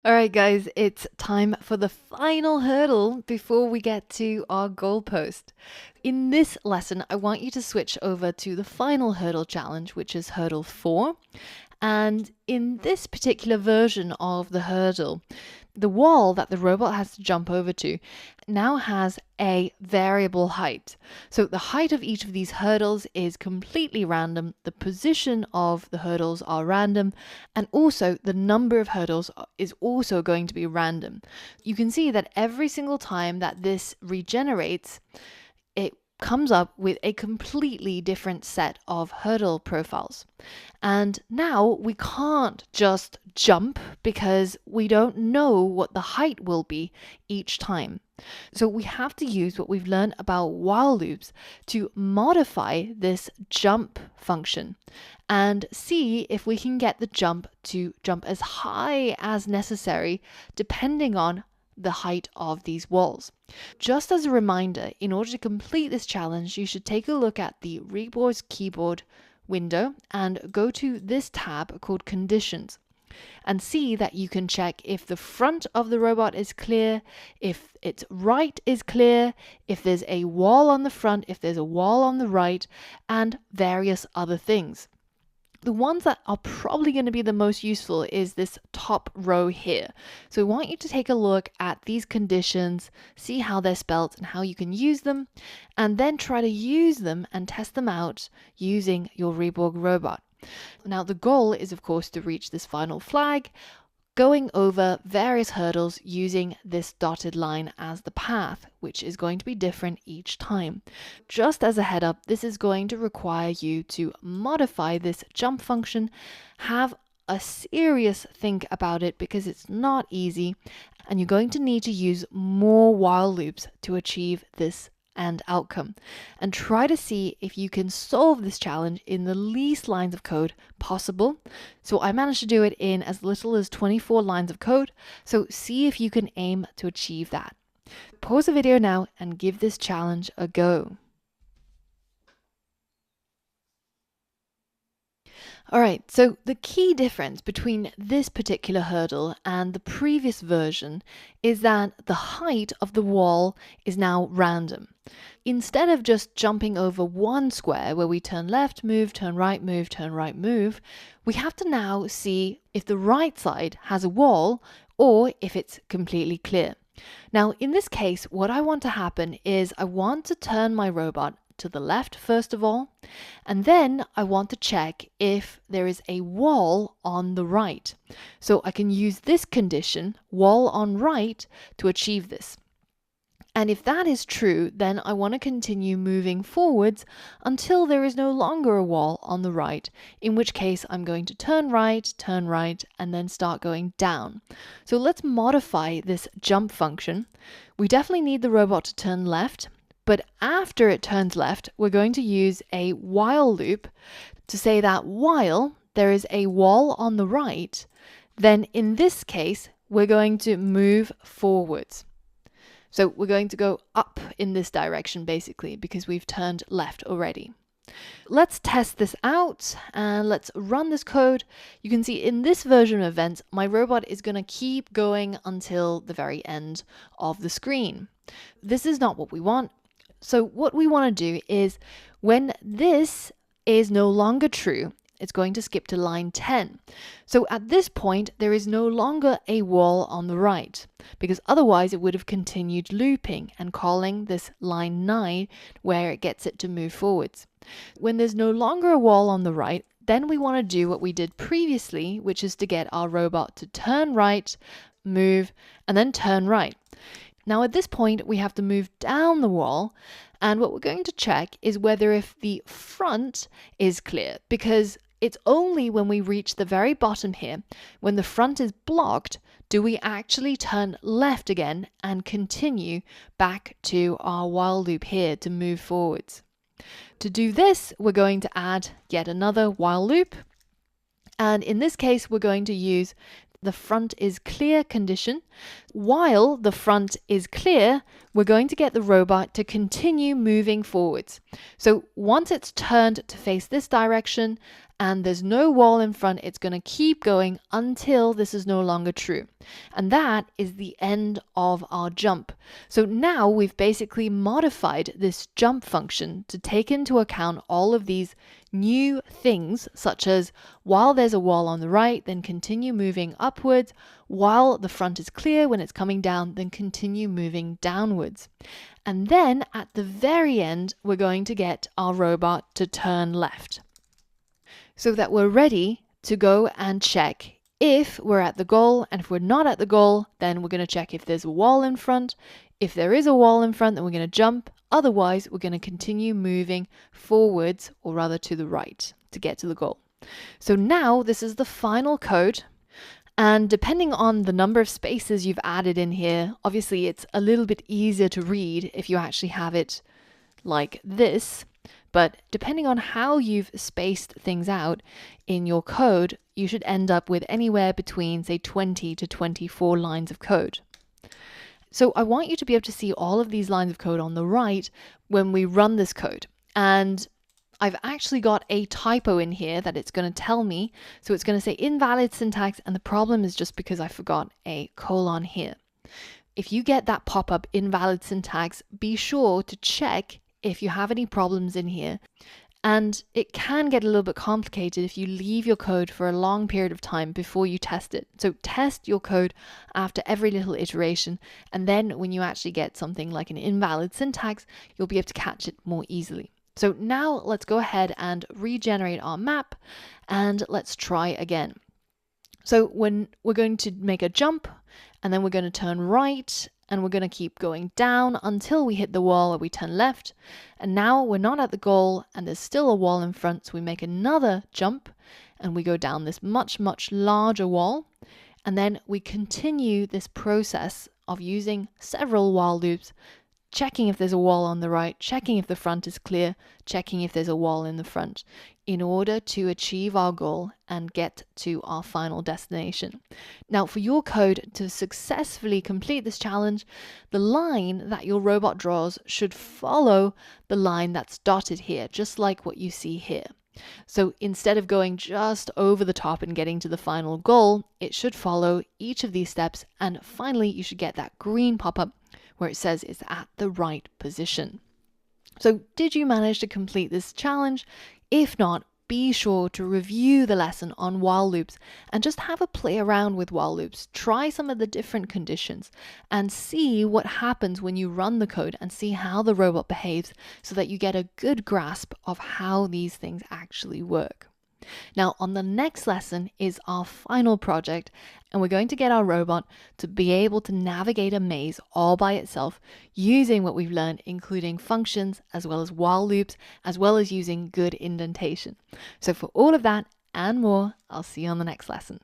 All right, guys, it's time for the final hurdle before we get to our goalpost. In this lesson, I want you to switch over to the final hurdle challenge, which is hurdle 4. And in this particular version of the hurdle, the wall that the robot has to jump over to now has a variable height. So the height of each of these hurdles is completely random, the position of the hurdles are random, and also the number of hurdles is also going to be random. You can see that every single time that this regenerates, it comes up with a completely different set of hurdle profiles. And now we can't just jump because we don't know what the height will be each time. So we have to use what we've learned about while loops to modify this jump function and see if we can get the jump to jump as high as necessary depending on the height of these walls. Just as a reminder, in order to complete this challenge, you should take a look at the Rebor's keyboard window and go to this tab called conditions and see that you can check if the front of the robot is clear, if its right is clear, if there's a wall on the front, if there's a wall on the right, and various other things. The ones that are probably going to be the most useful is this top row here. So we want you to take a look at these conditions, see how they're spelt and how you can use them, and then try to use them and test them out using your Reborg robot. Now the goal is of course to reach this final flag, going over various hurdles using this dotted line as the path, which is going to be different each time. Just as a head up, this is going to require you to modify this jump function, have a serious think about it because it's not easy, and you're going to need to use more while loops to achieve this and outcome, and try to see if you can solve this challenge in the least lines of code possible. So I managed to do it in as little as 24 lines of code, so see if you can aim to achieve that. Pause the video now and give this challenge a go. All right, so the key difference between this particular hurdle and the previous version is that the height of the wall is now random. Instead of just jumping over one square where we turn left, move, turn right, move, we have to now see if the right side has a wall or if it's completely clear. Now, in this case, what I want to happen is I want to turn my robot to the left first of all, and then I want to check if there is a wall on the right. So I can use this condition, wall on right, to achieve this. And if that is true, then I want to continue moving forwards until there is no longer a wall on the right, in which case I'm going to turn right, and then start going down. So let's modify this jump function. We definitely need the robot to turn left, but after it turns left, we're going to use a while loop to say that while there is a wall on the right, then in this case, we're going to move forwards. So we're going to go up in this direction basically because we've turned left already. Let's test this out and let's run this code. You can see in this version of events, my robot is going to keep going until the very end of the screen. This is not what we want. So what we want to do is when this is no longer true, it's going to skip to line 10. So at this point, there is no longer a wall on the right, because otherwise it would have continued looping and calling this line 9 where it gets it to move forwards. When there's no longer a wall on the right, then we want to do what we did previously, which is to get our robot to turn right, move, and then turn right. Now at this point, we have to move down the wall, and what we're going to check is whether if the front is clear, because it's only when we reach the very bottom here, when the front is blocked, do we actually turn left again and continue back to our while loop here to move forwards. To do this, we're going to add yet another while loop, and in this case, we're going to use the front is clear condition. While the front is clear, we're going to get the robot to continue moving forwards. So once it's turned to face this direction and there's no wall in front, it's going to keep going until this is no longer true. And that is the end of our jump. So now we've basically modified this jump function to take into account all of these new things, such as while there's a wall on the right, then continue moving upwards. While the front is clear when it's coming down, then continue moving downwards. And then at the very end, we're going to get our robot to turn left, so that we're ready to go and check if we're at the goal. And if we're not at the goal, then we're going to check if there's a wall in front. If there is a wall in front, then we're going to jump. Otherwise, we're going to continue moving forwards, or rather to the right, to get to the goal. So now this is the final code. And depending on the number of spaces you've added in here, obviously it's a little bit easier to read if you actually have it like this. But depending on how you've spaced things out in your code, you should end up with anywhere between, say, 20 to 24 lines of code. So I want you to be able to see all of these lines of code on the right when we run this code. And I've actually got a typo in here that it's going to tell me. So it's going to say invalid syntax, and the problem is just because I forgot a colon here. If you get that pop-up invalid syntax, be sure to check if you have any problems in here. And it can get a little bit complicated if you leave your code for a long period of time before you test it. So test your code after every little iteration, and then when you actually get something like an invalid syntax, you'll be able to catch it more easily. So now let's go ahead and regenerate our map, and let's try again. So when we're going to make a jump, and then we're going to turn right, and we're going to keep going down until we hit the wall, where we turn left. And now we're not at the goal, and there's still a wall in front, so we make another jump, and we go down this much, much larger wall. And then we continue this process of using several while loops, checking if there's a wall on the right, checking if the front is clear, checking if there's a wall in the front, in order to achieve our goal and get to our final destination. Now, for your code to successfully complete this challenge, the line that your robot draws should follow the line that's dotted here, just like what you see here. So instead of going just over the top and getting to the final goal, it should follow each of these steps, and finally you should get that green pop-up where it says it's at the right position. So did you manage to complete this challenge? If not, be sure to review the lesson on while loops and just have a play around with while loops. Try some of the different conditions and see what happens when you run the code, and see how the robot behaves, so that you get a good grasp of how these things actually work. Now, on the next lesson is our final project, and we're going to get our robot to be able to navigate a maze all by itself using what we've learned, including functions as well as while loops, as well as using good indentation. So for all of that and more, I'll see you on the next lesson.